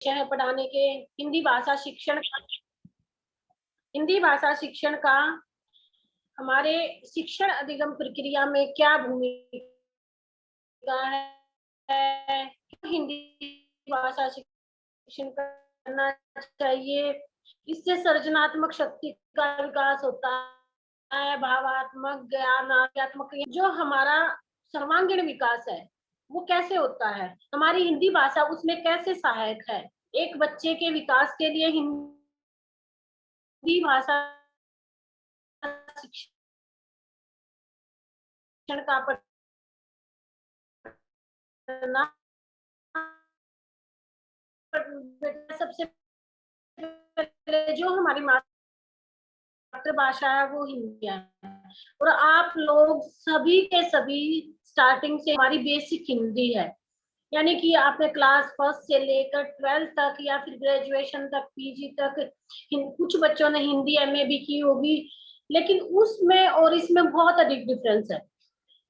है पढ़ाने के। हिंदी भाषा शिक्षण का हमारे शिक्षण अधिगम प्रक्रिया में क्या भूमिका है? हिंदी भाषा शिक्षण करना चाहिए। इससे सृजनात्मक शक्ति का विकास होता है, भावात्मक, ज्ञानात्मक, जो हमारा सर्वांगीण विकास है वो कैसे होता है, हमारी हिंदी भाषा उसमें कैसे सहायक है। एक बच्चे के विकास के लिए हिंदी भाषा शिक्षण का पढ़ना सबसे पहले जो हमारी मातृभाषा है वो हिंदी है। और आप लोग सभी के सभी स्टार्टिंग से हमारी बेसिक हिंदी है, यानी कि आपने क्लास फर्स्ट से लेकर 12th तक या फिर ग्रेजुएशन तक, पीजी तक, कुछ बच्चों ने हिंदी एमए भी की होगी, लेकिन उसमें और इसमें बहुत अधिक डिफरेंस है।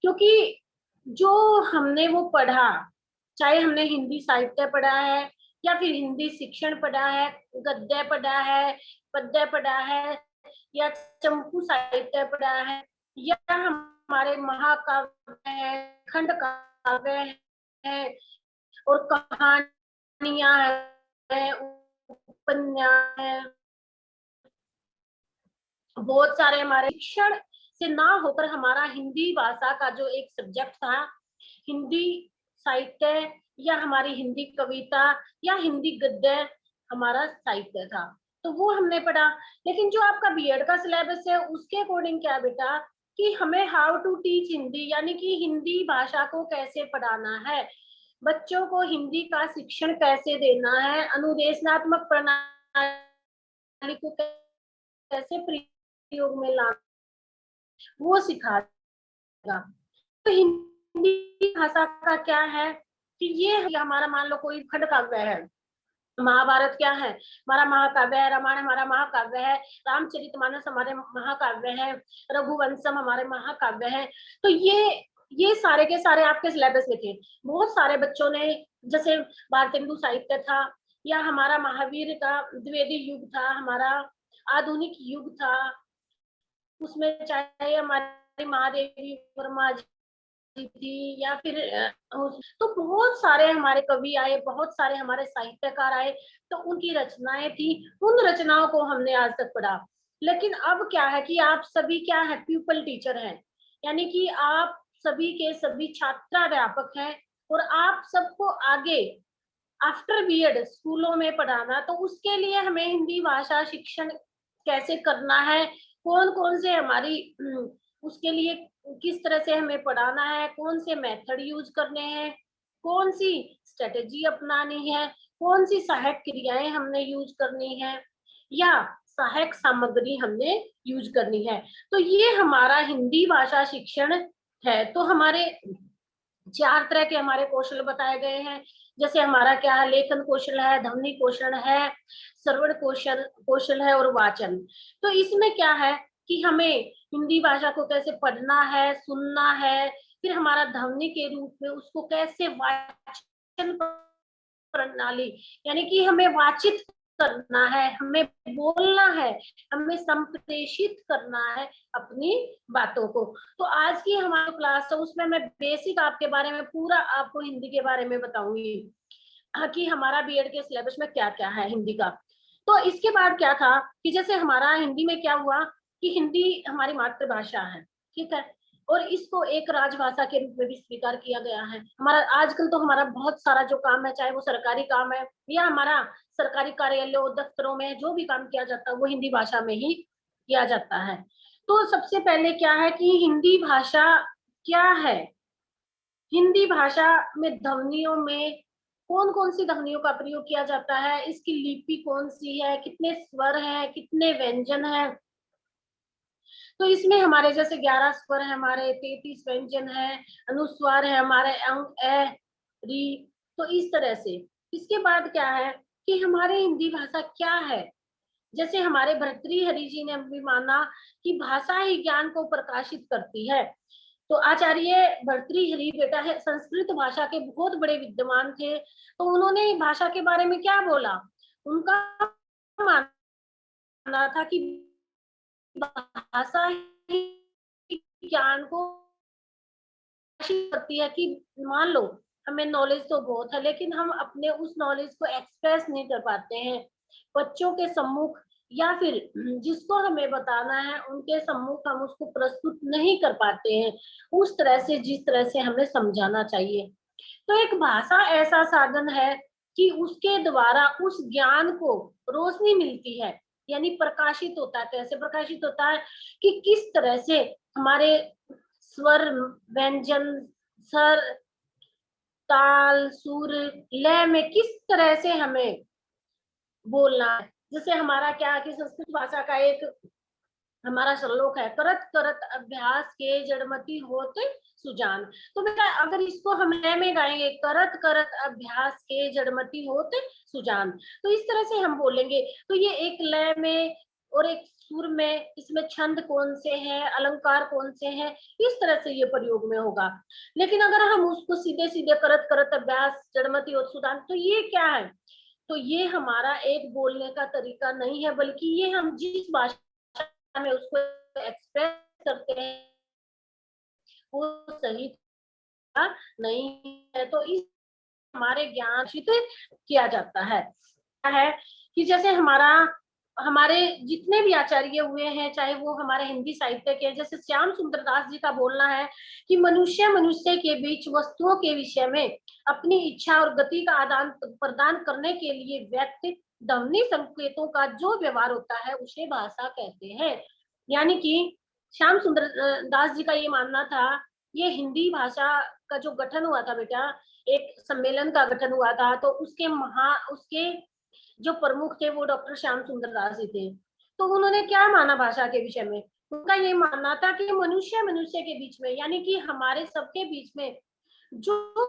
क्योंकि जो हमने वो पढ़ा, चाहे हमने हिंदी साहित्य पढ़ा है या फिर हिंदी शिक्षण पढ़ा है, गद्य पढ़ा है, पद्य पढ़ा है, या चंपू साहित्य पढ़ा है, या हमारे महाकाव्य है, खंड काव्य है, और कहानियां है, उपन्यास है, बहुत सारे हमारे शिक्षण से ना होकर हमारा हिंदी भाषा का जो एक सब्जेक्ट था, हिंदी साहित्य या हमारी हिंदी कविता या हिंदी गद्य हमारा साहित्य था, तो वो हमने पढ़ा। लेकिन जो आपका बीएड का सिलेबस है उसके अकॉर्डिंग क्या बेटा, कि हमें हाउ टू टीच हिंदी, यानी कि हिंदी भाषा को कैसे पढ़ाना है, बच्चों को हिंदी का शिक्षण कैसे देना है, अनुदेशनात्मक प्रणाली को कैसे प्रयोग में लाना, वो सिखाएगा। तो हिंदी भाषा का क्या है कि ये हमारा, मान लो कोई खंड काव्य है, महाभारत क्या है, हमारा महाकाव्य है, रामायण हमारा महाकाव्य है, रामचरितमानस हमारे महाकाव्य है, रघुवंशम हमारे महाकाव्य है। तो ये सारे के सारे आपके सिलेबस में थे। बहुत सारे बच्चों ने, जैसे भारतेंदु साहित्य था, या हमारा महावीर का द्विवेदी युग था, हमारा आधुनिक युग था, उसमें चाहे हमारी महादेवी वर्मा जी थी, या फिर तो बहुत सारे हमारे कवि आए, बहुत सारे हमारे साहित्यकार आए, तो उनकी रचनाएं थी, उन रचनाओं को हमने आज तक पढ़ा। लेकिन अब क्या है कि आप सभी क्या है, प्यूपल टीचर हैं, यानी कि आप सभी के सभी छात्राध्यापक हैं, और आप सबको आगे आफ्टर बीएड स्कूलों में पढ़ाना, तो उसके लिए हमें हिंदी भाषा शिक्षण कैसे करना है, कौन कौन से हमारी उसके लिए किस तरह से हमें पढ़ाना है, कौन से मेथड यूज करने हैं, कौन सी स्ट्रेटेजी अपनानी है, कौन सी सहायक क्रियाएं हमने यूज करनी है, या सहायक सामग्री हमने यूज करनी है। तो ये हमारा हिंदी भाषा शिक्षण है। तो हमारे 4 तरह के हमारे कौशल बताए गए हैं। जैसे हमारा क्या है, लेखन कौशल है, ध्वनि कौशल है, श्रवण कौशल कौशल है, और वाचन। तो इसमें क्या है कि हमें हिंदी भाषा को कैसे पढ़ना है, सुनना है, फिर हमारा ध्वनि के रूप में उसको कैसे वाचन प्रणाली, यानी कि हमें वाचित करना है, हमें बोलना है, हमें संप्रेषित करना है अपनी बातों को। तो आज की हमारी क्लास है उसमें मैं बेसिक आपके बारे में पूरा आपको हिंदी के बारे में बताऊंगी, कि हमारा बीएड के सिलेबस में क्या क्या है हिंदी का। तो इसके बाद क्या था कि जैसे हमारा हिंदी में क्या हुआ कि हिंदी हमारी मातृभाषा है, ठीक है, और इसको एक राजभाषा के रूप में भी स्वीकार किया गया है। हमारा आजकल तो हमारा बहुत सारा जो काम है, चाहे वो सरकारी काम है या हमारा सरकारी कार्यालयों दफ्तरों में जो भी काम किया जाता है वो हिंदी भाषा में ही किया जाता है। तो सबसे पहले क्या है कि हिंदी भाषा क्या है, हिंदी भाषा में ध्वनियों में कौन कौन सी ध्वनियों का प्रयोग किया जाता है, इसकी लिपि कौन सी है, कितने स्वर हैं, कितने व्यंजन हैं। तो इसमें हमारे जैसे 11 स्वर है, हमारे 33 व्यंजन है, अनुस्वार है हमारे अंग ए री। तो इस तरह से इसके बाद क्या है कि हमारे हिंदी भाषा क्या है, जैसे हमारे भर्तृहरि जी ने भी माना कि भाषा ही ज्ञान को प्रकाशित करती है। तो आचार्य भर्तृहरि बेटा है संस्कृत भाषा के बहुत बड़े विद्वान थे, तो उन्होंने भाषा के बारे में क्या बोला, उनका मानना था कि भाषा ही ज्ञान को करती है, कि मान लो हमें नॉलेज तो बहुत है लेकिन हम अपने उस नॉलेज को एक्सप्रेस नहीं कर पाते हैं बच्चों के सम्मुख, या फिर जिसको हमें बताना है उनके सम्मुख हम उसको प्रस्तुत नहीं कर पाते हैं उस तरह से जिस तरह से हमें समझाना चाहिए। तो एक भाषा ऐसा साधन है कि उसके द्वारा उस ज्ञान को रोशनी मिलती है, यानी प्रकाशित होता है। कैसे प्रकाशित होता है कि किस तरह से हमारे स्वर, व्यंजन, स्वर, ताल, सुर, लय में किस तरह से हमें बोलना है। जैसे हमारा क्या है कि संस्कृत भाषा का एक हमारा श्लोक है, करत करत अभ्यास के जड़मति होते सुजान। तो बेटा अगर इसको हम लय में गाएंगे, करत करत अभ्यास के जड़मति होते सुजान, तो इस तरह से हम बोलेंगे। तो ये एक लय में और एक सुर में, इसमें छंद कौन से हैं, अलंकार कौन से हैं, इस तरह से ये प्रयोग में होगा। लेकिन अगर हम उसको सीधे सीधे करत करत अभ्यास जड़मति होते सुजान, तो ये क्या है, तो ये हमारा एक बोलने का तरीका नहीं है, बल्कि ये हम जिस भाषा में उसको एक्सप्रेस करते हैं वो सही नहीं है। तो इस हमारे ज्ञान किया जाता है कि जैसे हमारे जितने भी आचार्य हुए हैं, चाहे वो हमारे हिंदी साहित्य के, जैसे श्याम सुंदर दास जी का बोलना है कि मनुष्य मनुष्य के बीच वस्तुओं के विषय में अपनी इच्छा और गति का आदान प्रदान करने के लिए व्यक्ति ध्वनि संकेतों का जो व्यवहार होता है उसे भाषा कहते हैं। यानी कि श्याम सुंदर दास जी का ये मानना था, ये हिंदी भाषा का जो गठन हुआ था बेटा, एक सम्मेलन का गठन हुआ था, तो उसके जो प्रमुख थे वो डॉक्टर श्याम सुंदर दास जी थे। तो उन्होंने क्या माना भाषा के विषय में, उनका ये मानना था कि मनुष्य मनुष्य के बीच में, यानी कि हमारे सबके बीच में जो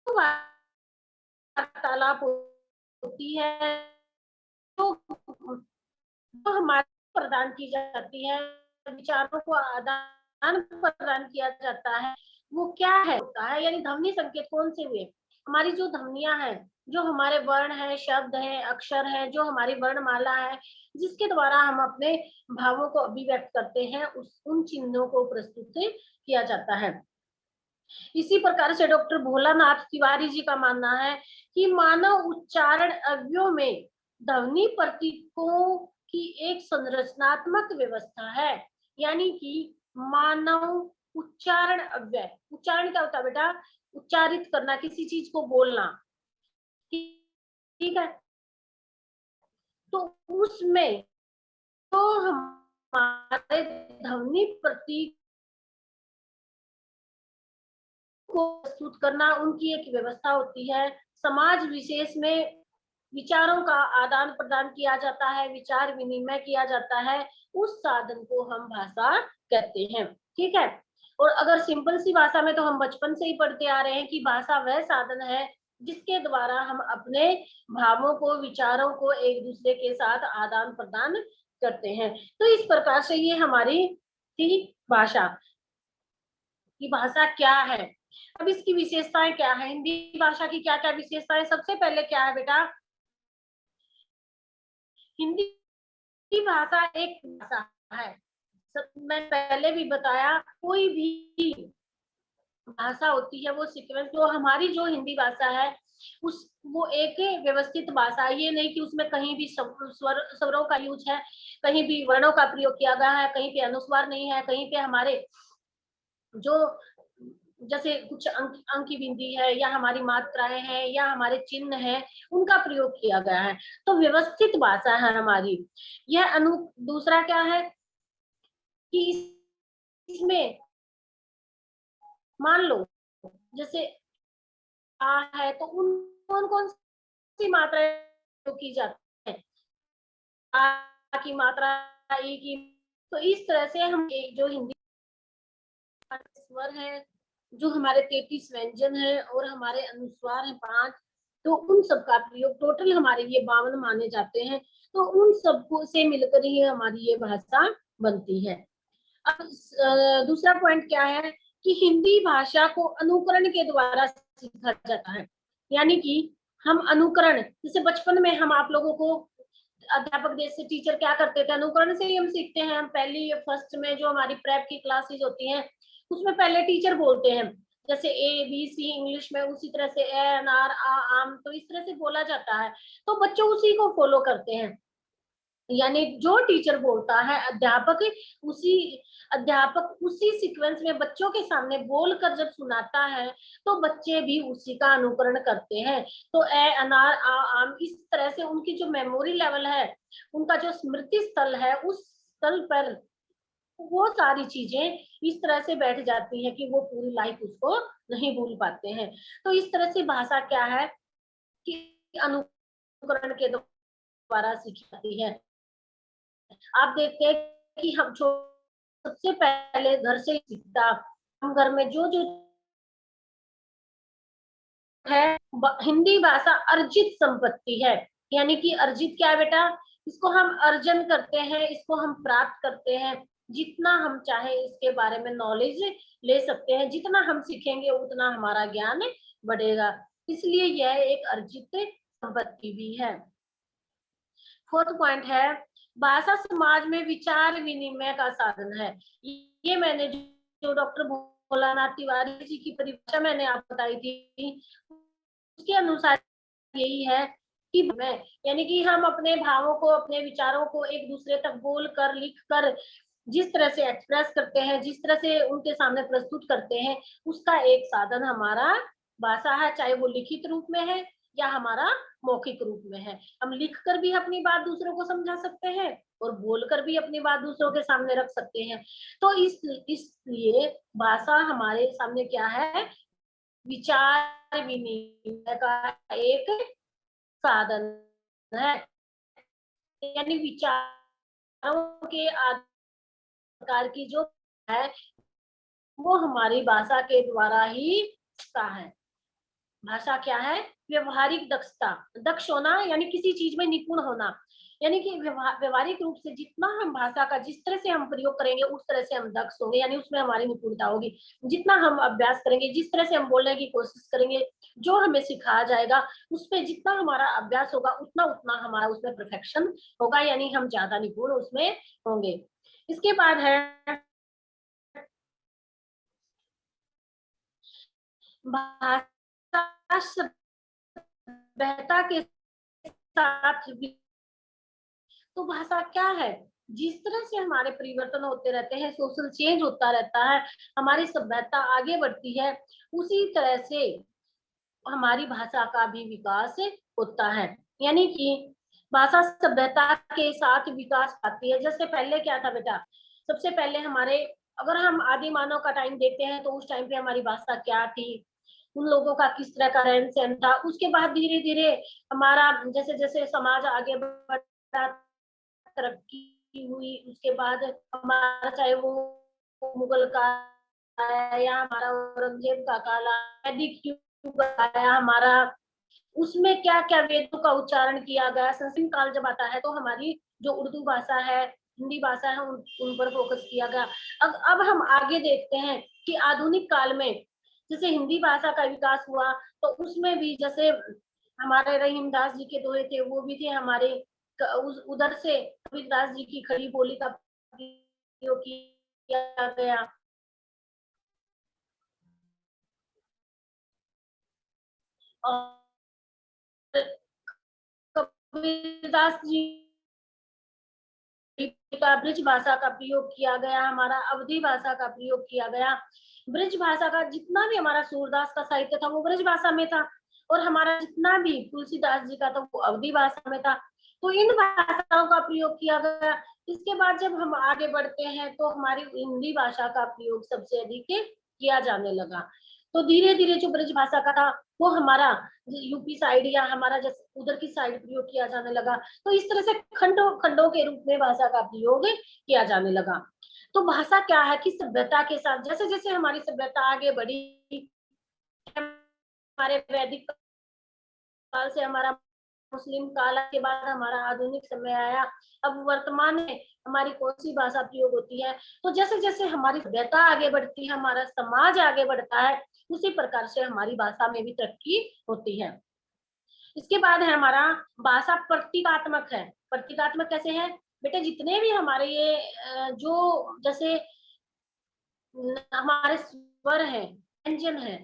वार्तालाप होती है, जो जो हमारे प्रदान की जाती है, विचारों को आदान प्रदान किया जाता है, वो क्या है होता है, यानी ध्वनि संकेत कौन से हुए, हमारी जो ध्वनियां हैं, जो हमारे वर्ण है, शब्द है, अक्षर है, जो हमारी वर्णमाला है, जिसके द्वारा हम अपने भावों को अभिव्यक्त करते हैं, उन चिन्हों को प्रस्तुत किया जाता है। इसी प्रकार से डॉक्टर भोलानाथ तिवारी जी का मानना है कि मानव उच्चारण अवयवों में ध्वनि प्रतीकों की एक संरचनात्मक व्यवस्था है। यानी कि मानव उच्चारण अव्यय, उच्चारण क्या होता है बेटा, उच्चारित करना, किसी चीज को बोलना, ठीक है। तो उसमें तो हमारे ध्वनि प्रतीक को प्रस्तुत करना उनकी एक व्यवस्था होती है। समाज विशेष में विचारों का आदान प्रदान किया जाता है, विचार विनिमय किया जाता है, उस साधन को हम भाषा कहते हैं, ठीक है। और अगर सिंपल सी भाषा में, तो हम बचपन से ही पढ़ते आ रहे हैं कि भाषा वह साधन है जिसके द्वारा हम अपने भावों को, विचारों को एक दूसरे के साथ आदान प्रदान करते हैं। तो इस प्रकार से ये हमारी थी भाषा की भाषा क्या है। अब इसकी विशेषताएं क्या है, हिंदी भाषा की क्या क्या विशेषताएं, सबसे पहले क्या है बेटा, हिंदी भाषा एक भाषा है। मैं पहले भी बताया, कोई भी भाषा होती है वो सीक्वेंस, जो हमारी जो हिंदी भाषा है उस वो एक व्यवस्थित भाषा है। ये नहीं कि उसमें कहीं भी स्वरों का यूज है, कहीं भी वर्णों का प्रयोग किया गया है, कहीं पे अनुस्वार नहीं है, कहीं पे हमारे जो जैसे कुछ अंकी बिंदी है, या हमारी मात्राएं हैं, या हमारे चिन्ह हैं, उनका प्रयोग किया गया है। तो व्यवस्थित भाषा है हमारी यह। दूसरा क्या है कि इसमें मान लो जैसे आ है, तो कौन कौन सी मात्राएं प्रयोग की जाती है, आ की मात्रा, ई की। तो इस तरह से हम एक जो हिंदी स्वर है, जो हमारे 33 व्यंजन है, और हमारे अनुस्वार है 5, तो उन सब का प्रयोग टोटल हमारे ये 52 माने जाते हैं। तो उन सबको से मिलकर ही हमारी ये भाषा बनती है। अब दूसरा पॉइंट क्या है कि हिंदी भाषा को अनुकरण के द्वारा सीखा जाता है। यानी कि हम अनुकरण, जैसे बचपन में हम आप लोगों को अध्यापक जैसे टीचर क्या करते थे, अनुकरण से ही हम सीखते हैं। हम पहली फर्स्ट में जो हमारी प्रेप की क्लासेस होती हैं, उसमें पहले टीचर बोलते हैं, जैसे ए बी सी इंग्लिश में, उसी तरह से ए एन आर आ आम, तो इस तरह से बोला जाता है, तो बच्चों उसी को फॉलो करते हैं। यानी जो टीचर बोलता है, अध्यापक उसी सीक्वेंस में बच्चों के सामने बोलकर जब सुनाता है, तो बच्चे भी उसी का अनुकरण करते हैं। तो ए अनार आ आम, इस तरह से उनकी जो मेमोरी लेवल है, उनका जो स्मृति स्थल है, उस स्थल पर वो सारी चीजें इस तरह से बैठ जाती हैं कि वो पूरी लाइफ उसको नहीं भूल पाते हैं। तो इस तरह से भाषा क्या है कि अनुकरण के द्वारा सीखी जाती है। आप देखते हैं कि हम सबसे पहले घर से ही सीखता, हम घर में जो जो है, हिंदी भाषा अर्जित संपत्ति है। यानी कि अर्जित क्या है बेटा, इसको हम अर्जन करते हैं, इसको हम प्राप्त करते हैं। जितना हम चाहे इसके बारे में नॉलेज ले सकते हैं, जितना हम सीखेंगे उतना हमारा ज्ञान बढ़ेगा, इसलिए यह एक अर्जित संपत्ति भी है। फोर्थ पॉइंट है, भाषा समाज में विचार विनिमय का साधन है। ये मैंने जो डॉक्टर भोलानाथ तिवारी जी की परिभाषा मैंने आपको बताई थी, उसके अनुसार यही है कि मैं, यानी कि हम अपने भावों को, अपने विचारों को एक दूसरे तक बोल कर, लिख कर, जिस तरह से एक्सप्रेस करते हैं, जिस तरह से उनके सामने प्रस्तुत करते हैं, उसका एक साधन हमारा भाषा है, चाहे वो लिखित रूप में है या हमारा मौखिक रूप में है। हम लिख कर भी अपनी बात दूसरों को समझा सकते हैं और बोलकर भी अपनी बात दूसरों के सामने रख सकते हैं। तो इसलिए भाषा हमारे सामने क्या है, विचार विनिमय का एक साधन है। यानी विचारों के आकार की जो है, वो हमारी भाषा के द्वारा ही है। भाषा क्या है, व्यवहारिक दक्षता, दक्ष होना यानी किसी चीज में निपुण होना। यानी कि व्यवहारिक रूप से जितना हम भाषा का जिस तरह से हम प्रयोग करेंगे, उस तरह से हम दक्ष होंगे, यानी उसमें हमारी निपुणता होगी। जितना हम अभ्यास करेंगे, जिस तरह से हम बोलने की कोशिश करेंगे, जो हमें सिखाया जाएगा, उसमें जितना हमारा अभ्यास होगा, उतना उतना हमारा उसमें परफेक्शन होगा, यानी हम ज्यादा निपुण उसमें होंगे। इसके बाद है भाषा सभ्यता के साथ। तो भाषा क्या है, जिस तरह से हमारे परिवर्तन होते रहते हैं, सोशल चेंज होता रहता है, हमारी सभ्यता आगे बढ़ती है, उसी तरह से हमारी भाषा का भी विकास होता है। यानी कि भाषा सभ्यता के साथ विकास पाती है। जैसे पहले क्या था बेटा, सबसे पहले हमारे, अगर हम आदि मानव का टाइम देखते हैं, तो उस टाइम पे हमारी भाषा क्या थी, उन लोगों का किस तरह का रहन सहन था। उसके बाद धीरे धीरे हमारा जैसे जैसे समाज आगे बढ़ा, तरक्की हुई, उसके बाद हमारा चाहे वो मुगल का आया, हमारा औरंगजेब का काल आया, वैदिक युग आया हमारा, उसमें क्या क्या वेदों का उच्चारण किया गया। संस्कृत काल जब आता है, तो हमारी जो उर्दू भाषा है, हिंदी भाषा है, उन पर फोकस किया गया। अब हम आगे देखते हैं कि आधुनिक काल में जैसे हिंदी भाषा का विकास हुआ, तो उसमें भी जैसे हमारे रहीमदास जी के दोहे थे, वो भी थे हमारे, उधर से कबीरदास जी की खड़ी बोली का प्रयोग किया गया। और कबीरदास जी का ब्रिज भाषा का प्रयोग किया गया, हमारा अवधी भाषा का प्रयोग किया गया। ब्रिज भाषा का जितना भी हमारा सूरदास का साहित्य था, वो ब्रिज भाषा में था, और हमारा जितना भी तुलसीदास जी का था, वो अवधी भाषा में था। तो इन भाषाओं का प्रयोग किया गया। इसके बाद जब हम आगे बढ़ते हैं, तो हमारी हिंदी भाषा का प्रयोग सबसे अधिक किया जाने लगा। तो धीरे धीरे जो ब्रज भाषा का था, वो हमारा यूपी साइड या हमारा जैसे उधर की साइड प्रयोग किया जाने लगा। तो इस तरह से खंडों खंडों के रूप में भाषा का प्रयोग किया जाने लगा। तो भाषा क्या है कि सभ्यता के साथ जैसे जैसे हमारी सभ्यता आगे बढ़ी, हमारे वैदिक काल से हमारा मुस्लिम काल के बाद हमारा आधुनिक समय आया, अब वर्तमान में हमारी कौन सी भाषा प्रयोग होती है। तो जैसे जैसे हमारी सभ्यता आगे बढ़ती है, हमारा समाज आगे बढ़ता है, उसी प्रकार से हमारी भाषा में भी तरक्की होती है। इसके बाद है हमारा भाषा प्रतीकात्मक है। प्रतीकात्मक कैसे है बेटे, जितने भी हमारे ये जो जैसे हमारे स्वर है, व्यंजन है,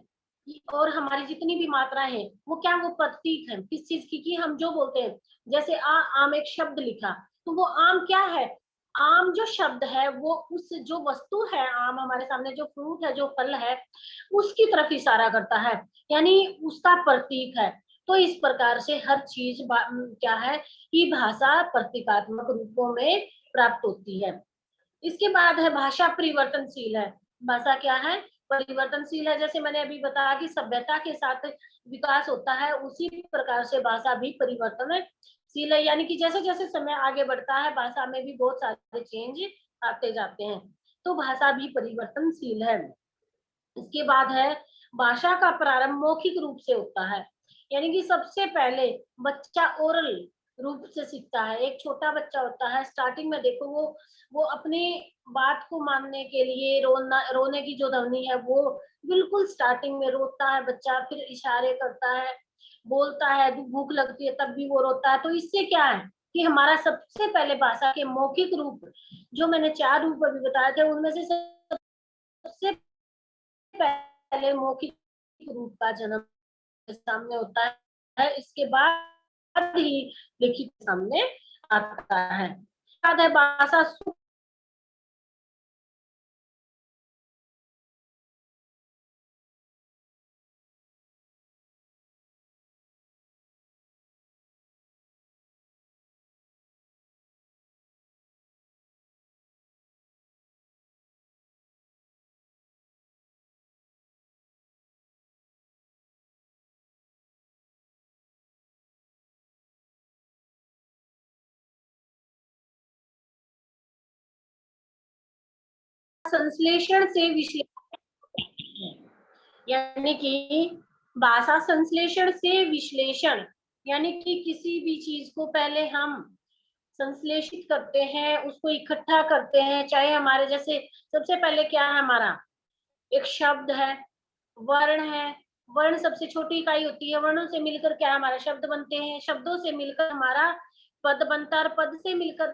और हमारी जितनी भी मात्राएं हैं, वो क्या, वो प्रतीक है किस चीज की, कि हम जो बोलते हैं, जैसे आम एक शब्द लिखा, तो वो आम क्या है, आम जो शब्द है वो उस जो वस्तु है, आम हमारे सामने जो फ्रूट है, जो फल है, उसकी तरफ इशारा करता है, यानी उसका प्रतीक है। तो इस प्रकार से हर चीज क्या है कि भाषा प्रतीकात्मक रूपों में प्राप्त होती है। इसके बाद है भाषा परिवर्तनशील है। भाषा क्या है, परिवर्तनशील है। जैसे मैंने अभी बताया कि सभ्यता के साथ विकास होता है, उसी प्रकार से भाषा भी परिवर्तनशील है, यानी कि जैसे जैसे समय आगे बढ़ता है, भाषा में भी बहुत सारे चेंज आते जाते हैं, तो भाषा भी परिवर्तनशील है। इसके बाद है भाषा का प्रारंभ मौखिक रूप से होता है, यानी कि सबसे पहले बच्चा ओरल रूप से सीखता है। एक छोटा बच्चा होता है, स्टार्टिंग में देखो वो अपनी बात को मानने के लिए रोने की जो ध्वनि है, वो बिल्कुल स्टार्टिंग में रोता है बच्चा, फिर इशारे करता है, बोलता है, भूख लगती है तब भी वो रोता है। तो इससे क्या है कि हमारा सबसे पहले भाषा के मौखिक रूप, जो मैंने 4 रूप अभी बताए थे, उनमें से सबसे पहले मौखिक रूप का जन्म सामने होता है, इसके बाद ही लिखित सामने आता है। बाद है भाषा संश्लेषण से विश्लेषण, यानी कि भाषा संश्लेषण से विश्लेषण, यानी कि किसी भी चीज को पहले हम संश्लेषित करते हैं, उसको इकट्ठा करते हैं। चाहे हमारे जैसे सबसे पहले क्या है, हमारा एक शब्द है, वर्ण है, वर्ण सबसे छोटी इकाई होती है, वर्णों से मिलकर क्या हमारा शब्द बनते हैं, शब्दों से मिलकर हमारा पद बनता है, और पद से मिलकर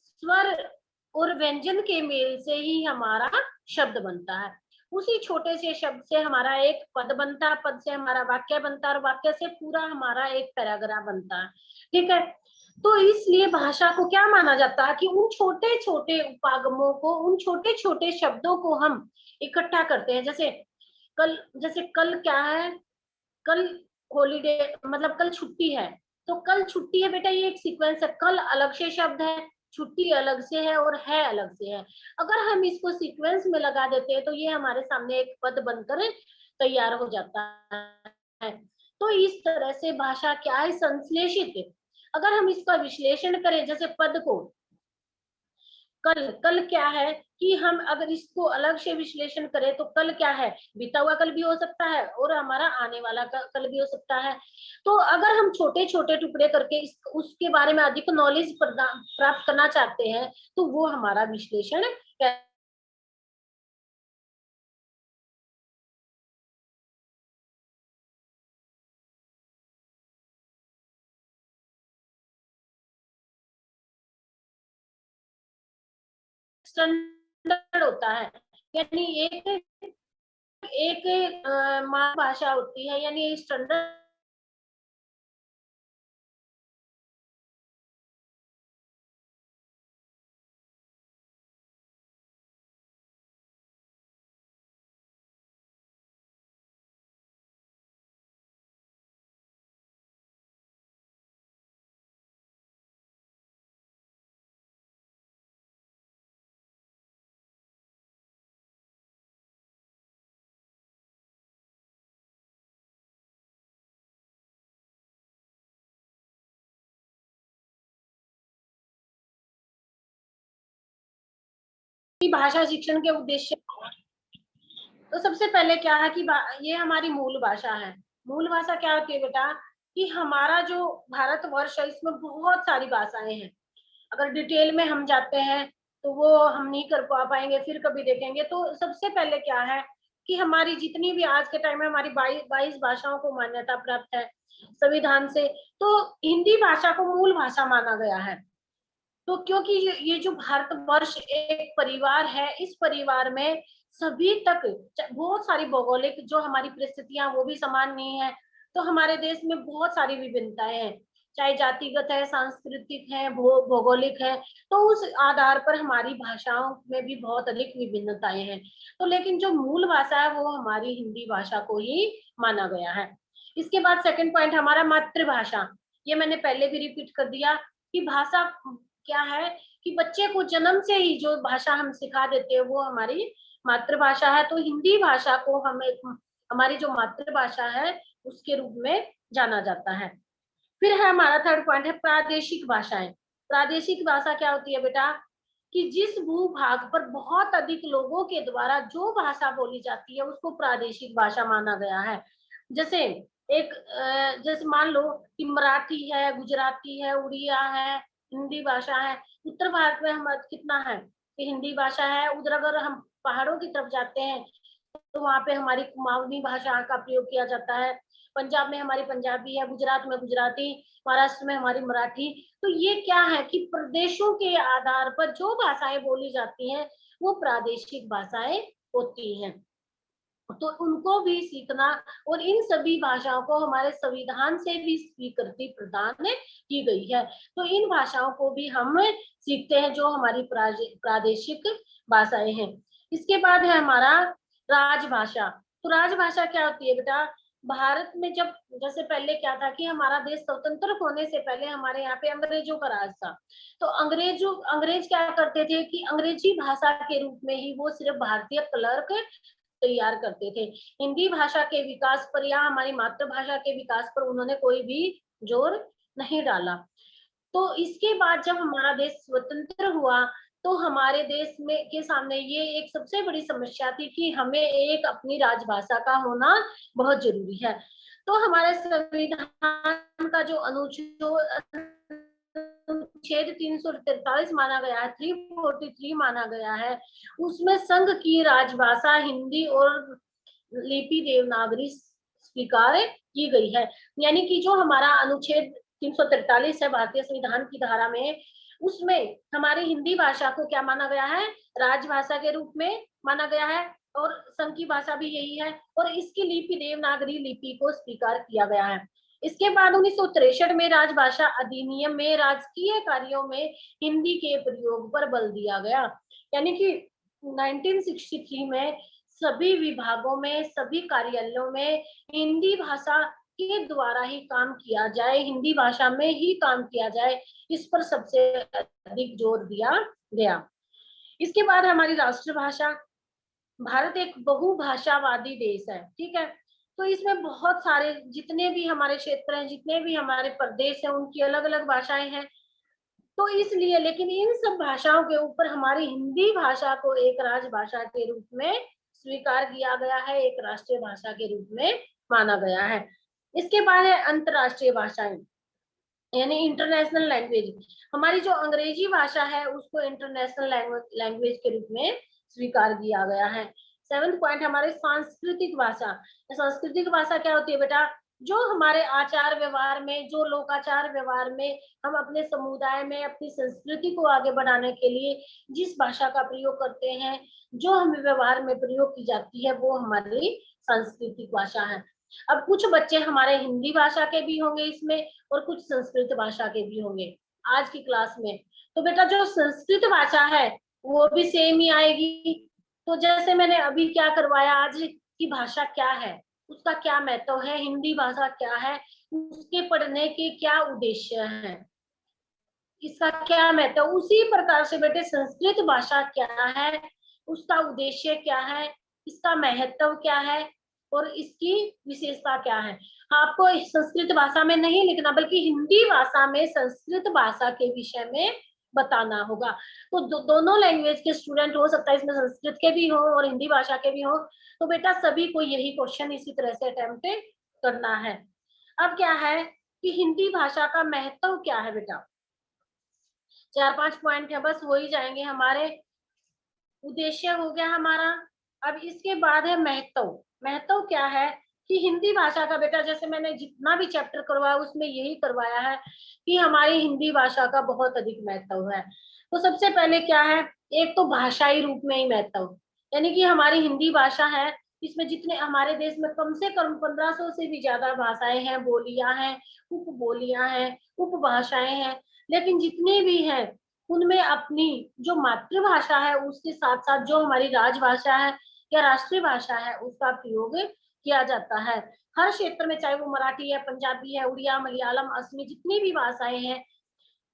स्वर और व्यंजन के मेल से ही हमारा शब्द बनता है। उसी छोटे से शब्द से हमारा एक पद बनता है, पद से हमारा वाक्य बनता है, और वाक्य से पूरा हमारा एक पैराग्राफ बनता है। ठीक है, तो इसलिए भाषा को क्या माना जाता है कि उन छोटे छोटे उपागमों को, उन छोटे छोटे शब्दों को हम इकट्ठा करते हैं। जैसे कल क्या है, कल हॉलीडे, मतलब कल छुट्टी है, तो कल छुट्टी है बेटा, ये एक सीक्वेंस है। कल अलग से शब्द है, छुट्टी अलग से है, और है अलग से है। अगर हम इसको सीक्वेंस में लगा देते हैं, तो ये हमारे सामने एक पद बनकर तैयार हो जाता है। तो इस तरह से भाषा क्या है, संश्लेषित है। अगर हम इसका विश्लेषण करें, जैसे पद को, कल, कल क्या है कि हम अगर इसको अलग से विश्लेषण करें, तो कल क्या है, बीता हुआ कल भी हो सकता है, और हमारा आने वाला कल भी हो सकता है। तो अगर हम छोटे छोटे टुकड़े करके उसके बारे में अधिक नॉलेज प्राप्त करना चाहते हैं, तो वो हमारा विश्लेषण स्टैंडर्ड होता है। यानी एक एक मातृभाषा होती है, यानी स्टैंडर्ड की भाषा शिक्षण के उद्देश्य। तो सबसे पहले क्या है कि ये हमारी मूल भाषा है। मूल भाषा क्या होती है बेटा, कि हमारा जो भारतवर्ष है इसमें बहुत सारी भाषाएं हैं। अगर डिटेल में हम जाते हैं तो वो हम नहीं कर पाएंगे, फिर कभी देखेंगे। तो सबसे पहले क्या है कि हमारी जितनी भी आज के टाइम में हमारी 22 भाषाओं को मान्यता प्राप्त है संविधान से, तो हिंदी भाषा को मूल भाषा माना गया है। तो क्योंकि ये जो भारतवर्ष एक परिवार है, इस परिवार में सभी तक बहुत सारी भौगोलिक जो हमारी परिस्थितियां वो भी समान नहीं है। तो हमारे देश में बहुत सारी विभिन्नताएं हैं, चाहे जातिगत है, सांस्कृतिक है, भौगोलिक है। तो उस आधार पर हमारी भाषाओं में भी बहुत अधिक विभिन्नताएं हैं। तो लेकिन जो मूल भाषा है वो हमारी हिंदी भाषा को ही माना गया है। इसके बाद सेकंड पॉइंट हमारा मातृभाषा। ये मैंने पहले भी रिपीट कर दिया कि भाषा क्या है कि बच्चे को जन्म से ही जो भाषा हम सिखा देते हैं वो हमारी मातृभाषा है। तो हिंदी भाषा को हम हमारी जो मातृभाषा है उसके रूप में जाना जाता है। फिर है हमारा थर्ड पॉइंट है प्रादेशिक भाषाएं। प्रादेशिक भाषा क्या होती है बेटा कि जिस भूभाग पर बहुत अधिक लोगों के द्वारा जो भाषा बोली जाती है उसको प्रादेशिक भाषा माना गया है। जैसे जैसे मान लो कि मराठी है, गुजराती है, उड़िया है, हिंदी भाषा है। उत्तर भारत में हम कितना है कि हिंदी भाषा है। उधर अगर हम पहाड़ों की तरफ जाते हैं तो वहां पे हमारी कुमाऊनी भाषा का प्रयोग किया जाता है। पंजाब में हमारी पंजाबी है, गुजरात में गुजराती, महाराष्ट्र में हमारी मराठी। तो ये क्या है कि प्रदेशों के आधार पर जो भाषाएं बोली जाती हैं वो प्रादेशिक भाषाएं होती हैं। तो उनको भी सीखना, और इन सभी भाषाओं को हमारे संविधान से भी स्वीकृति प्रदान की गई है। तो इन भाषाओं को भी हम सीखते हैं जो हमारी प्रादेशिक भाषाएं हैं। इसके बाद है हमारा राजभाषा। तो राजभाषा क्या होती है बेटा, भारत में जब जैसे पहले क्या था कि हमारा देश स्वतंत्र होने से पहले हमारे यहाँ पे अंग्रेजों का राज था। तो अंग्रेज क्या करते थे कि अंग्रेजी भाषा के रूप में ही वो सिर्फ भारतीय क्लर्क तैयार करते थे। हिंदी भाषा के विकास पर या हमारी मातृभाषा के विकास पर उन्होंने कोई भी जोर नहीं डाला। तो इसके बाद जब हमारा देश स्वतंत्र हुआ तो हमारे देश में के सामने ये एक सबसे बड़ी समस्या थी कि हमें एक अपनी राजभाषा का होना बहुत जरूरी है। तो हमारे संविधान का जो अनुच्छेद 343 माना गया है, 343 माना गया है, उसमें संघ की राजभाषा हिंदी और लिपि देवनागरी स्वीकार की गई है। यानी कि जो हमारा अनुच्छेद 343 है भारतीय संविधान की धारा में, उसमें हमारी हिंदी भाषा को क्या माना गया है, राजभाषा के रूप में माना गया है। और संघ की भाषा भी यही है, और इसकी लिपि देवनागरी लिपि को स्वीकार किया गया है। इसके बाद 1963 में राजभाषा अधिनियम में राजकीय कार्यों में हिंदी के प्रयोग पर बल दिया गया। यानी कि 1963 में सभी विभागों में, सभी कार्यालयों में हिंदी भाषा के द्वारा ही काम किया जाए, हिंदी भाषा में ही काम किया जाए, इस पर सबसे अधिक जोर दिया गया। इसके बाद हमारी राष्ट्रभाषा। भारत एक बहुभाषावादी देश है, ठीक है। तो इसमें बहुत सारे जितने भी हमारे क्षेत्र हैं, जितने भी हमारे प्रदेश हैं, उनकी अलग अलग भाषाएं हैं। तो इसलिए लेकिन इन सब भाषाओं के ऊपर हमारी हिंदी भाषा को एक राजभाषा के रूप में स्वीकार किया गया है, एक राष्ट्रीय भाषा के रूप में माना गया है। इसके बाद है अंतरराष्ट्रीय भाषाएं, यानी इंटरनेशनल लैंग्वेज। हमारी जो अंग्रेजी भाषा है उसको इंटरनेशनल लैंग्वेज के रूप में स्वीकार किया गया है। 7th पॉइंट हमारे सांस्कृतिक भाषा। सांस्कृतिक भाषा क्या होती है बेटा, जो हमारे आचार व्यवहार में, जो लोकाचार व्यवहार में हम अपने समुदाय में अपनी संस्कृति को आगे बढ़ाने के लिए जिस भाषा का प्रयोग करते हैं, जो हमें व्यवहार में प्रयोग की जाती है, वो हमारी सांस्कृतिक भाषा है। अब कुछ बच्चे हमारे हिंदी भाषा के भी होंगे इसमें, और कुछ संस्कृत भाषा के भी होंगे आज की क्लास में। तो बेटा जो संस्कृत भाषा है वो भी सेम ही आएगी। तो जैसे मैंने अभी क्या करवाया, आज की भाषा क्या है, उसका क्या महत्व है, हिंदी भाषा क्या है, उसके पढ़ने के क्या उद्देश्य हैं, इसका क्या महत्व, उसी प्रकार से बेटे संस्कृत भाषा क्या है, उसका उद्देश्य क्या है, इसका महत्व क्या है, और इसकी विशेषता क्या है। आपको संस्कृत भाषा में नहीं लिखना, बल्कि हिंदी भाषा में संस्कृत भाषा के विषय में बताना होगा। तो दोनों लैंग्वेज के स्टूडेंट हो सकता है इसमें संस्कृत के भी हो और हिंदी भाषा के भी हो। तो बेटा सभी को यही क्वेश्चन इसी तरह से अटेम्प्ट करना है। अब क्या है कि हिंदी भाषा का महत्व क्या है बेटा। 4-5 पॉइंट है, बस हो ही जाएंगे हमारे। उद्देश्य हो गया हमारा। अब इसके बाद है महत्व। महत्व क्या है कि हिंदी भाषा का बेटा, जैसे मैंने जितना भी चैप्टर करवाया उसमें यही करवाया है कि हमारी हिंदी भाषा का बहुत अधिक महत्व है। तो सबसे पहले क्या है, एक तो भाषाई रूप में ही महत्व, यानी कि हमारी हिंदी भाषा है, इसमें जितने हमारे देश में कम से कम 1500 से भी ज्यादा भाषाएं हैं, बोलियां हैं, उपबोलियां हैं, उपभाषाएं हैं, लेकिन जितनी भी हैं उनमें अपनी जो मातृभाषा है उसके साथ साथ जो हमारी राजभाषा है या राष्ट्रीय भाषा है उसका प्रयोग किया जाता है। हर क्षेत्र में, चाहे वो मराठी है, पंजाबी है, उड़िया, मलयालम, असमी, जितनी भी भाषाएं हैं,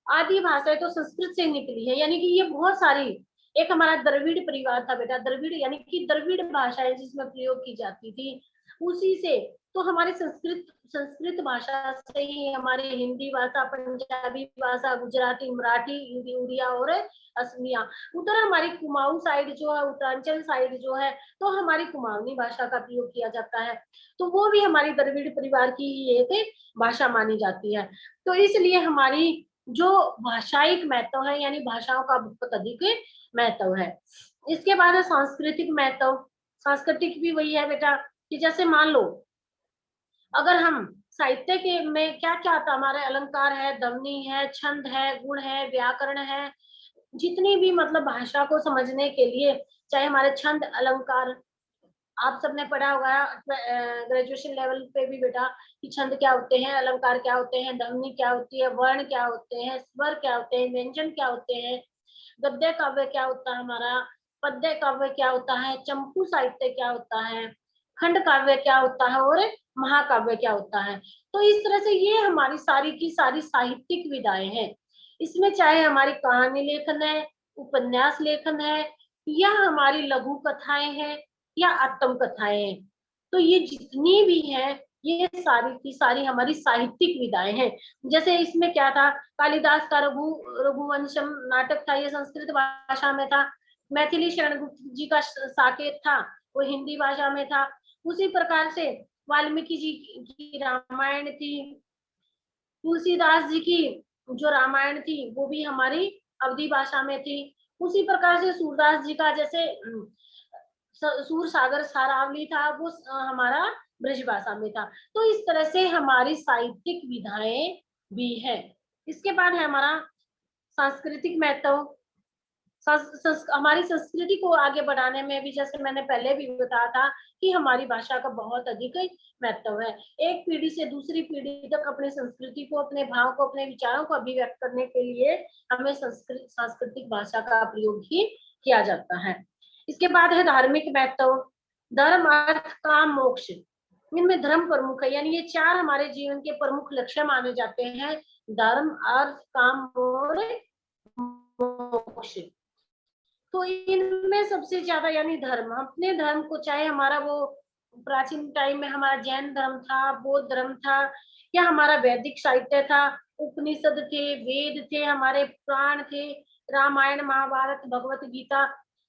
आदि भाषाएं तो संस्कृत से निकली है, यानी कि ये बहुत सारी, एक हमारा द्रविड़ परिवार था बेटा, द्रविड़ यानी कि द्रविड़ भाषाएं जिसमें प्रयोग की जाती थी, उसी से तो हमारी संस्कृत संस्कृत भाषा से ही हमारी हिंदी भाषा, पंजाबी भाषा, गुजराती, मराठी, उड़िया और असमिया। उधर हमारी कुमाऊं साइड जो है, उत्तरांचल साइड जो है, तो हमारी कुमाऊनी भाषा का प्रयोग किया जाता है, तो वो भी हमारी द्रविड़ परिवार की ही एक भाषा मानी जाती है। तो इसलिए हमारी जो भाषाइक महत्व है, यानी भाषाओं का बहुत अधिक महत्व है। इसके बाद है सांस्कृतिक महत्व। सांस्कृतिक भी वही है बेटा कि जैसे मान लो अगर हम साहित्य के में क्या क्या आता, हमारे अलंकार है, ध्वनि है, छंद है, गुण है, व्याकरण है, जितनी भी मतलब भाषा को समझने के लिए, चाहे हमारे छंद अलंकार, आप सबने पढ़ा होगा ग्रेजुएशन लेवल पे भी बेटा कि छंद क्या होते हैं, अलंकार क्या होते हैं, ध्वनि क्या होती है, वर्ण क्या होते हैं, स्वर क्या होते हैं, व्यंजन क्या होते हैं, गद्य काव्य क्या होता है हमारा, पद्य काव्य क्या होता है, चंपू साहित्य क्या होता है, खंड काव्य क्या होता है और महाकाव्य क्या होता है। तो इस तरह से ये हमारी सारी की सारी साहित्यिक विधाएं हैं। इसमें चाहे हमारी कहानी लेखन है, उपन्यास लेखन है, या हमारी लघु कथाएं हैं, या आत्म कथाएं हैं, तो ये जितनी भी हैं ये सारी की सारी हमारी साहित्यिक विधाएं हैं। जैसे इसमें क्या था, कालिदास का रघुवंशम नाटक था, ये संस्कृत भाषा में था। मैथिली शरण गुप्त जी का साकेत था, वो हिंदी भाषा में था। उसी प्रकार से वाल्मीकि जी की रामायण थी, तुलसीदास जी की जो रामायण थी वो भी हमारी अवधी भाषा में थी। उसी प्रकार से सूरदास जी का जैसे सूर सागर सारावली था, वो हमारा ब्रज भाषा में था। तो इस तरह से हमारी साहित्यिक विधाएं भी है। इसके बाद है हमारा सांस्कृतिक महत्व। हमारी संस्कृति को आगे बढ़ाने में भी, जैसे मैंने पहले भी बताया था कि हमारी भाषा का बहुत अधिक महत्व है। एक पीढ़ी से दूसरी पीढ़ी तक अपनी संस्कृति को, अपने भाव को, अपने विचारों को अभिव्यक्त करने के लिए हमें सांस्कृतिक भाषा का प्रयोग ही किया जाता है। इसके बाद है धार्मिक महत्व। धर्म, अर्थ, काम, मोक्ष, इनमें धर्म प्रमुख है, यानी ये चार हमारे जीवन के प्रमुख लक्ष्य माने जाते हैं, धर्म, अर्थ, काम और मोक्ष। तो इनमें सबसे ज्यादा यानी धर्म, अपने धर्म को, चाहे हमारा वो प्राचीन टाइम में हमारा जैन धर्म था, बौद्ध धर्म था, या हमारा वैदिक साहित्य था, उपनिषद थे, वेद थे, हमारे पुराण थे, रामायण, महाभारत, भगवत गीता,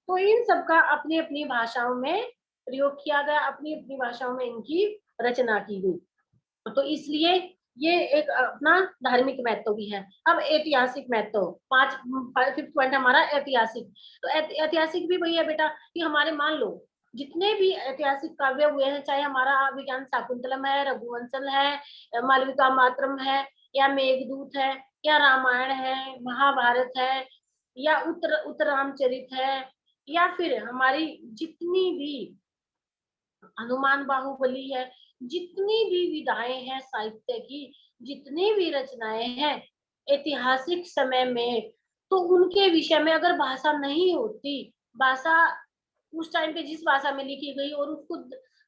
तो इन सबका अपनी अपनी भाषाओं में प्रयोग किया गया, अपनी अपनी भाषाओं में इनकी रचना की गई। तो इसलिए ये एक अपना धार्मिक महत्व भी है। अब ऐतिहासिक महत्व, फिफ्थ पॉइंट हमारा ऐतिहासिक। तो ऐतिहासिक भी वही है बेटा कि हमारे मान लो जितने भी ऐतिहासिक काव्य हुए हैं, चाहे हमारा विज्ञान शाकुंतलम है, रघुवंशम है, मालविका मातरम है, या मेघदूत है, या रामायण है, महाभारत है, या उत्तर रामचरित है, या फिर हमारी जितनी भी हनुमान बाहुबली है, जितनी भी विधाएं हैं साहित्य की, जितनी भी रचनाएं हैं ऐतिहासिक समय में, तो उनके विषय में अगर भाषा नहीं होती, भाषा उस टाइम पे जिस भाषा में लिखी गई और उसको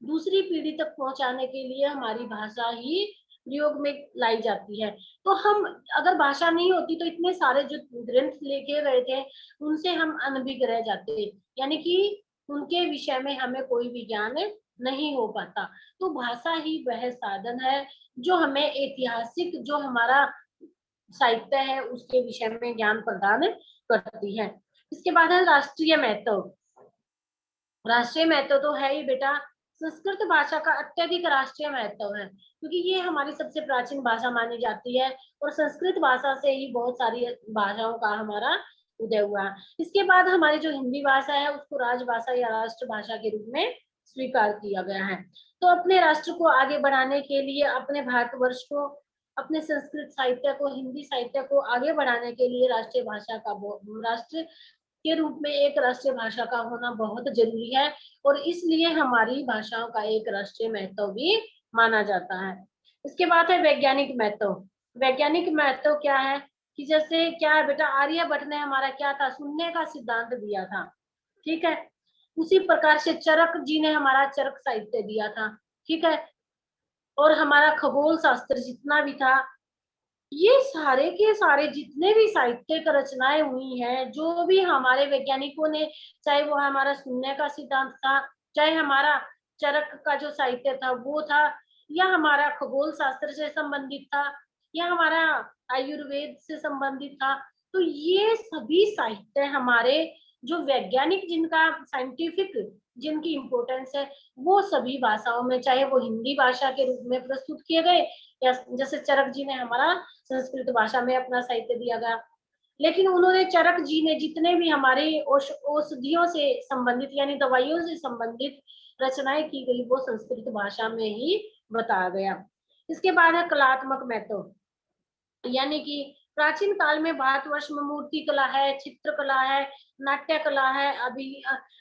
दूसरी पीढ़ी तक पहुंचाने के लिए हमारी भाषा ही प्रयोग में लाई जाती है। तो हम अगर भाषा नहीं होती तो इतने सारे जो ग्रंथ लिखे गए थे उनसे हम अनभिज्ञ रह जाते, यानी कि उनके विषय में हमें कोई भी ज्ञान नहीं हो पाता। तो भाषा ही वह साधन है जो हमें ऐतिहासिक जो हमारा साहित्य है उसके विषय में ज्ञान प्रदान करती है। इसके बाद है राष्ट्रीय महत्व। राष्ट्रीय महत्व तो है ही बेटा, संस्कृत भाषा का अत्यधिक राष्ट्रीय महत्व है, क्योंकि ये हमारी सबसे प्राचीन भाषा मानी जाती है और संस्कृत भाषा से ही बहुत सारी भाषाओं का हमारा उदय हुआ। इसके बाद हमारी जो हिंदी भाषा है उसको राजभाषा या राष्ट्रभाषा के रूप में स्वीकार किया गया है। तो अपने राष्ट्र को आगे बढ़ाने के लिए, अपने भारतवर्ष को, अपने संस्कृत साहित्य को, हिंदी साहित्य को आगे बढ़ाने के लिए राष्ट्रीय भाषा का, राष्ट्र के रूप में एक राष्ट्रीय भाषा का होना बहुत जरूरी है और इसलिए हमारी भाषाओं का एक राष्ट्रीय महत्व भी माना जाता है। इसके बाद है वैज्ञानिक महत्व। वैज्ञानिक महत्व क्या है कि जैसे क्या है बेटा, आर्यभट्ट ने हमारा क्या था, शून्य का सिद्धांत दिया था, ठीक है। उसी प्रकार से चरक जी ने हमारा चरक साहित्य दिया था, ठीक है। और हमारा खगोल शास्त्र जितना भी था, ये सारे के सारे जितने भी साहित्यिक रचनाएं हुई हैं, जो भी हमारे वैज्ञानिकों ने, चाहे वो हमारा शून्य का सिद्धांत था, चाहे हमारा चरक का जो साहित्य था वो था, या हमारा खगोल शास्त्र से संबंधित था, या हमारा आयुर्वेद से संबंधित था, तो ये सभी साहित्य हमारे जो वैज्ञानिक, जिनका साइंटिफिक, जिनकी इम्पोर्टेंस है, वो सभी भाषाओं में, चाहे वो हिंदी भाषा के रूप में प्रस्तुत किए गए, या जैसे चरक जी ने हमारा संस्कृत भाषा में अपना साहित्य दिया गया। लेकिन उन्होंने, चरक जी ने जितने भी हमारे औषधियों से संबंधित यानी दवाइयों से संबंधित रचनाएं की गई, वो संस्कृत भाषा में ही बताया गया। इसके बाद है कलात्मक महत्व, यानी कि प्राचीन काल में भारतवर्ष में मूर्ति कला है, चित्रकला है, नाट्य कला है,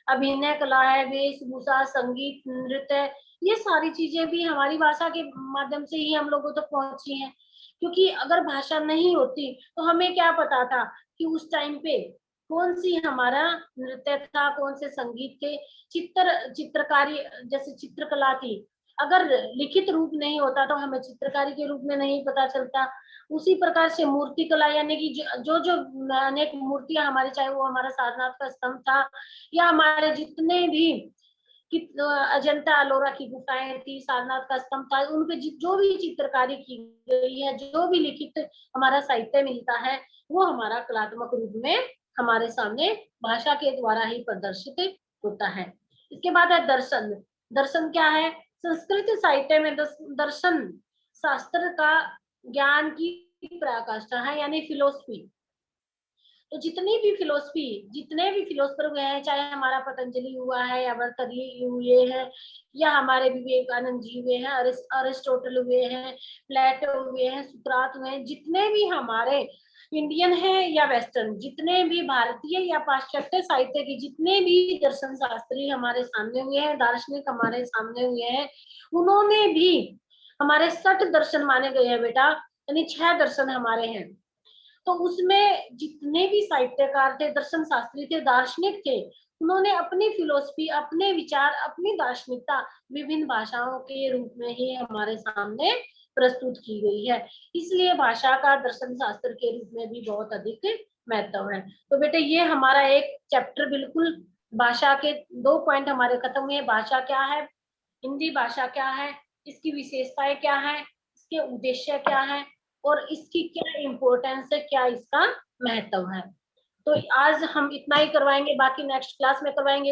अभिनय कला है, वेशभूषा, संगीत, नृत्य, ये सारी चीजें भी हमारी भाषा के माध्यम से ही हम लोगों तक पहुंची हैं। क्योंकि अगर भाषा नहीं होती तो हमें क्या पता था कि उस टाइम पे कौन सी हमारा नृत्य था, कौन से संगीत थे, चित्रकारी, जैसे चित्रकला थी, अगर लिखित रूप नहीं होता तो हमें चित्रकारी के रूप में नहीं पता चलता। उसी प्रकार से मूर्ति कला, यानी कि जो जो अनेक मूर्तियां हमारे, चाहे वो हमारा सारनाथ का स्तंभ था, या हमारे जितने भी अजंता अलोरा की गुफाएं थी, सारनाथ का स्तंभ था, उनपे जो भी चित्रकारी की गई है, जो भी लिखित हमारा साहित्य मिलता है, वो हमारा कलात्मक रूप में हमारे सामने भाषा के द्वारा ही प्रदर्शित होता है। इसके बाद है दर्शन। दर्शन क्या है? संस्कृत साहित्य में दर्शन शास्त्र का ज्ञान की पराकाष्ठा है, यानी फिलोसफी। तो जितने भी फिलोसफर हुए हैं, चाहे हमारा पतंजलि हुआ है, या भर्तृहरि हुए हैं, या हमारे विवेकानंद जी हुए हैं, अरिस्टोटल हुए हैं, प्लेटो हुए हैं, सुकरात हुए हैं, जितने भी हमारे इंडियन है या वेस्टर्न, जितने भी भारतीय या पाश्चात्य साहित्य के जितने भी दर्शन शास्त्री हमारे सामने हुए हैं, दार्शनिक हमारे सामने हुए हैं, उन्होंने भी हमारे 60 दर्शन माने गए हैं बेटा, यानी 6 दर्शन हमारे हैं। तो उसमें जितने भी साहित्यकार थे, दर्शन शास्त्री थे, दार्शनिक थे, उन्होंने अपनी फिलोसफी, अपने विचार, अपनी दार्शनिकता विभिन्न भाषाओं के रूप में ही हमारे सामने प्रस्तुत की गई है। इसलिए भाषा का दर्शन शास्त्र के रूप में भी बहुत अधिक महत्व है। तो बेटे ये हमारा एक चैप्टर, बिल्कुल भाषा के 2 पॉइंट हमारे खत्म हुए। भाषा क्या है, हिंदी भाषा क्या है, इसकी विशेषताएं क्या है, इसके उद्देश्य क्या है, और इसकी क्या इम्पोर्टेंस है, क्या इसका महत्व है। तो आज हम इतना ही करवाएंगे, बाकी नेक्स्ट क्लास में करवाएंगे।